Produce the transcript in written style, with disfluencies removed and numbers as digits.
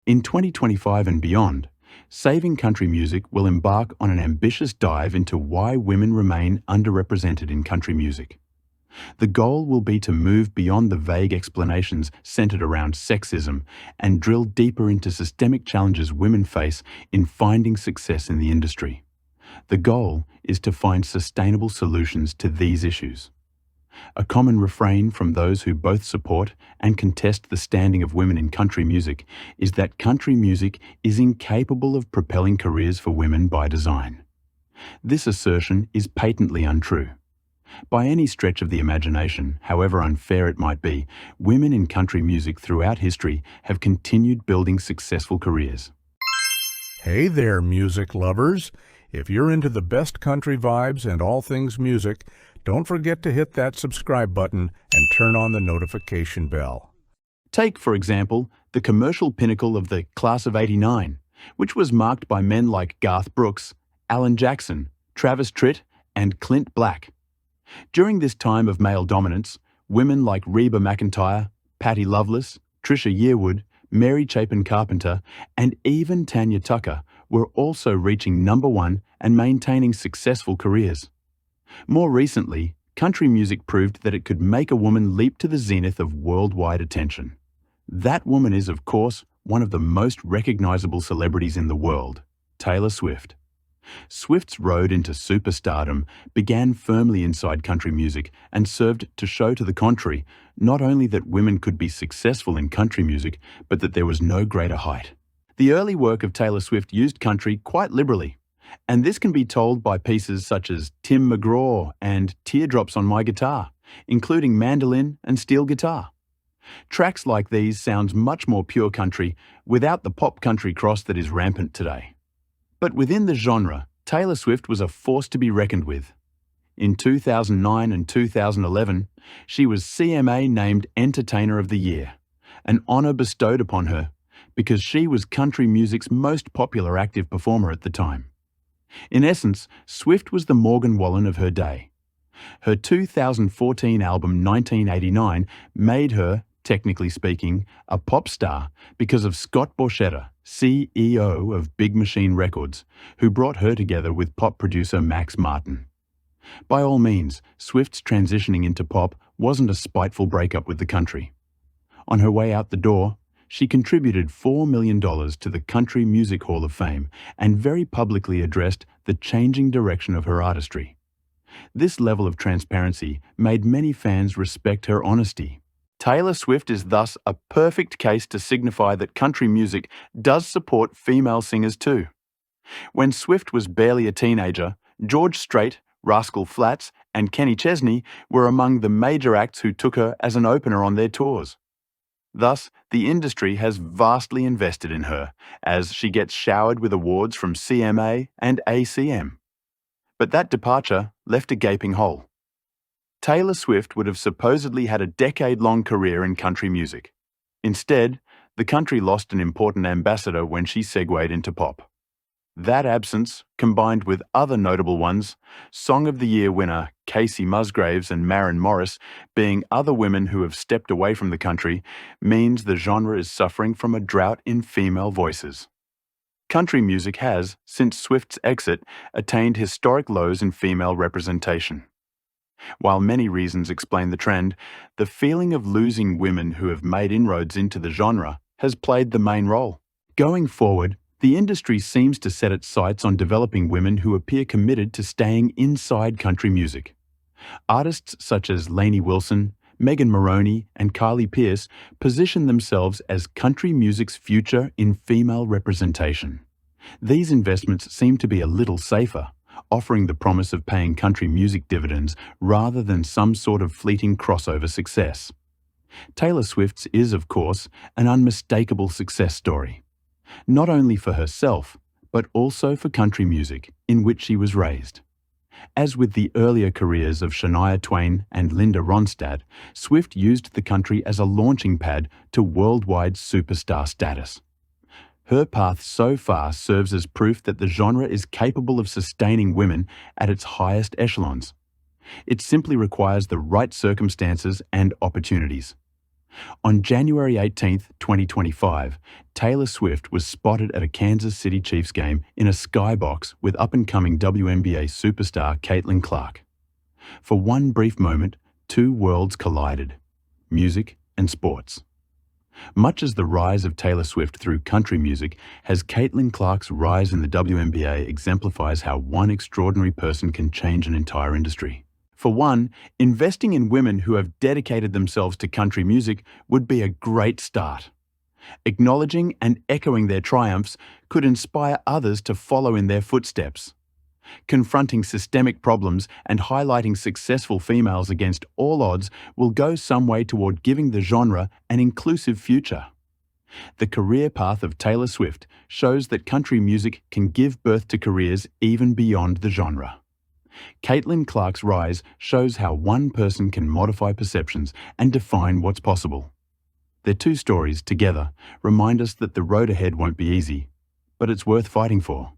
In 2025 and beyond, Saving Country Music will embark on an ambitious dive into why women remain underrepresented in country music. The goal will be to move beyond the vague explanations centered around sexism and drill deeper into systemic challenges women face in finding success in the industry. The goal is to find sustainable solutions to these issues. A common refrain from those who both support and contest the standing of women in country music is that country music is incapable of propelling careers for women by design. This assertion is patently untrue. By any stretch of the imagination, however unfair it might be, women in country music throughout history have continued building successful careers. Hey there, music lovers! If you're into the best country vibes and all things music, don't forget to hit that subscribe button and turn on the notification bell. Take, for example, the commercial pinnacle of the Class of '89, which was marked by men like Garth Brooks, Alan Jackson, Travis Tritt, and Clint Black. During this time of male dominance, women like Reba McEntire, Patti Loveless, Trisha Yearwood, Mary Chapin Carpenter, and even Tanya Tucker were also reaching #1 and maintaining successful careers. More recently, country music proved that it could make a woman leap to the zenith of worldwide attention. That woman is, of course, one of the most recognizable celebrities in the world, Taylor Swift. Swift's road into superstardom began firmly inside country music and served to show to the contrary not only that women could be successful in country music, but that there was no greater height. The early work of Taylor Swift used country quite liberally, and this can be told by pieces such as Tim McGraw and Teardrops on My Guitar, including mandolin and steel guitar. Tracks like these sound much more pure country without the pop country cross that is rampant today. But within the genre, Taylor Swift was a force to be reckoned with. In 2009 and 2011, she was CMA named Entertainer of the Year, an honor bestowed upon her because she was country music's most popular active performer at the time. In essence, Swift was the Morgan Wallen of her day. Her 2014 album 1989 made her, technically speaking, a pop star because of Scott Borchetta, CEO of Big Machine Records, who brought her together with pop producer Max Martin. By all means, Swift's transitioning into pop wasn't a spiteful breakup with the country. On her way out the door, she contributed $4 million to the Country Music Hall of Fame and very publicly addressed the changing direction of her artistry. This level of transparency made many fans respect her honesty. Taylor Swift is thus a perfect case to signify that country music does support female singers too. When Swift was barely a teenager, George Strait, Rascal Flatts, and Kenny Chesney were among the major acts who took her as an opener on their tours. Thus, the industry has vastly invested in her, as she gets showered with awards from CMA and ACM. But that departure left a gaping hole. Taylor Swift would have supposedly had a decade-long career in country music. Instead, the country lost an important ambassador when she segued into pop. That absence, combined with other notable ones, Song of the Year winner Kacey Musgraves and Maren being other women who have stepped away from the country, means the genre is suffering from a drought in female voices. Country music has, since Swift's exit, attained historic lows in female representation. While many reasons explain the trend, the feeling of losing women who have made inroads into the genre has played the main role. Going forward, the industry seems to set its sights on developing women who appear committed to staying inside country music. Artists such as Lainey Wilson, Megan Moroney, and Carly Pearce position themselves as country music's future in female representation. These investments seem to be a little safer, offering the promise of paying country music dividends rather than some sort of fleeting crossover success. Taylor Swift's is, of course, an unmistakable success story, not only for herself, but also for country music, in which she was raised. As with the earlier careers of Shania Twain and Linda Ronstadt, Swift used the country as a launching pad to worldwide superstar status. Her path so far serves as proof that the genre is capable of sustaining women at its highest echelons. It simply requires the right circumstances and opportunities. On January 18, 2025, Taylor Swift was spotted at a Kansas City Chiefs game in a skybox with up-and-coming WNBA superstar Caitlin Clark. For one brief moment, two worlds collided: music and sports. Much as the rise of Taylor Swift through country music has, Caitlin Clark's rise in the WNBA exemplifies how one extraordinary person can change an entire industry. For one, investing in women who have dedicated themselves to country music would be a great start. Acknowledging and echoing their triumphs could inspire others to follow in their footsteps. Confronting systemic problems and highlighting successful females against all odds will go some way toward giving the genre an inclusive future. The career path of Taylor Swift shows that country music can give birth to careers even beyond the genre. Caitlin Clark's rise shows how one person can modify perceptions and define what's possible. Their two stories, together, remind us that the road ahead won't be easy, but it's worth fighting for.